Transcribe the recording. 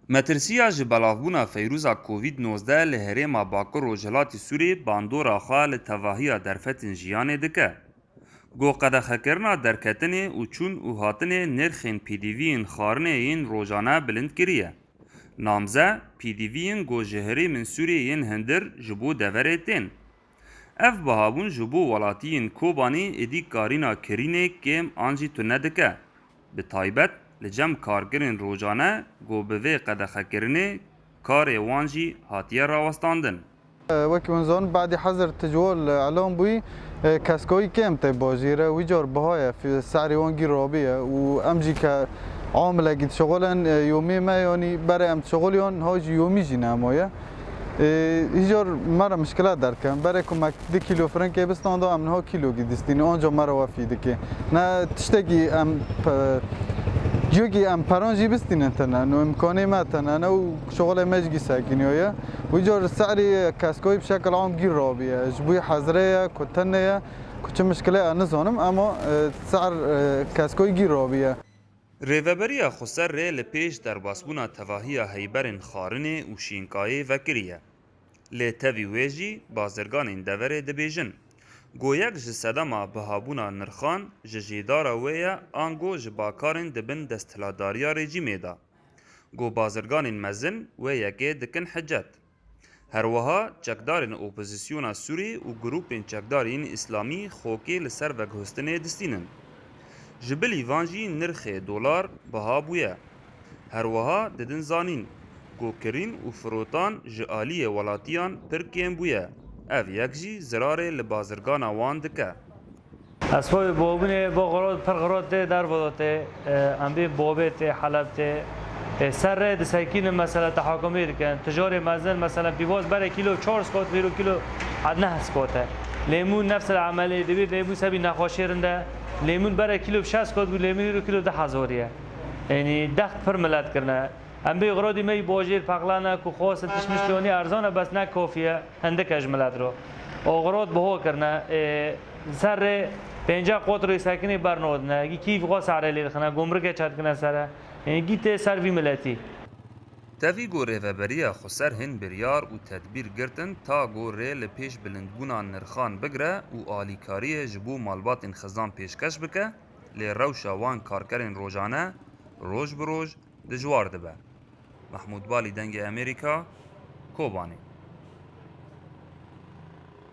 مترسیا ji belavbûna Feyrûza Covid-19 li Herêma Bakur Rojhilatê Sûrê bandora xwe li tevahiya derfetên jiyanê dike. Got qedexekirina derketinê û çûn û hatinê nirxên pîdiviyên xwarinê yên rojane bilind kiriye. Namze, pîdiviyên got ji herêmên Sûrê yên hindir ji bo deverê tên. Ev bihabûn ji bo welatiyên Kobanî êdî karîna kirînê kêm an jî tune dike. Bi taybet li cem kargirên rojane got bi vê qedexekirinê karê wan jî hatiye rawestandin. وەکی زۆن بعدی حەزر تجۆل ئەلۆم بووی کەسکۆی کێم تێ بۆژیرە وی جۆر بەهۆیە ساری وەنگی ڕۆبیە و ئەمجی کە عاملەگیت شغڵن یۆمی مەیۆنی بەرە ئەم شغڵیۆن هۆژی یۆمیژی نامۆیە هیجۆر مەرە مشکلات دەرکەم بەرێکمەک 2 کیلۆ فرنکێ بستاندا ئەم نهۆ کیلۆگی دیستینی ئۆنجا مەرە وەفی دکێ نە تشتێکی ئەم جوگی ام پرانجی بستینن تنه نو امکانی ما تنه نو شغل مجگی ساکنیه و جور سعری کاسکوی بشکل عام گیر رابیه جبوی حضره کتنه کچه مشکله نزانم اما سعر کاسکوی گیر رابیه ریوبریا خسر ری لپیش در باسبونا تواهی هیبرین خارنه و شینکایی وکریه. لی تاوی ویجی بازرگانین دوره دبیجن. گویک ji sedema bihabûna nirxan ji jêdara wê ye ango ji bakarên dibin desthilatdariya rejîmê de. Got bazirganên mezin wê yekê dikin hicet. Herwiha çekdarên opozisyona Sûrî û grûpên çekdariyên İslamî xokê li ser veghostinê distînin. Ji bilî van jî nirxê dolar biha bûye. Herwiha didin zanîn got kirîn û firotan ji aliyê welatiyan pir kêm bûye. ev yek jî zirarê li bazirgana wan dike. اسباب بابونه با قرار پر قرار ده در وداته امبی بابت حلب سر دسکین مثلا تحکمی کن تجاری مزن مثلا بیواز برای کیلو 4 سکوت ویرو کیلو عد نه سکوته لیمون نفس العملی دوی لیمون سبی نخوشیرنده لیمون برای کیلو 6 سکوت و لیمون رو کیلو 10,000 یعنی دخت پر ملت کرنه ام بی غرادی می باجیر پقلانه کو خاص تشمیش پیونی ارزانه بس نه کافیه هنده کج ملت رو اغراد بها کرنه سر 50 قطر ساکنی برنود نه کیف خاص عرلی خنا گمرک چت کنه سره یعنی گیت سر وی ملتی تاوی گوره و بریا خسر هن بریار و تدبیر گرتن تا گوره لپیش بلندبونا نرخان بگره و آلیکاری جبو مالبات خزان پیشکش بکه لی روشا وان کارکرین روزانه روز بروز دجوار دبه. محمود بالی دنگ امریکا کوبانی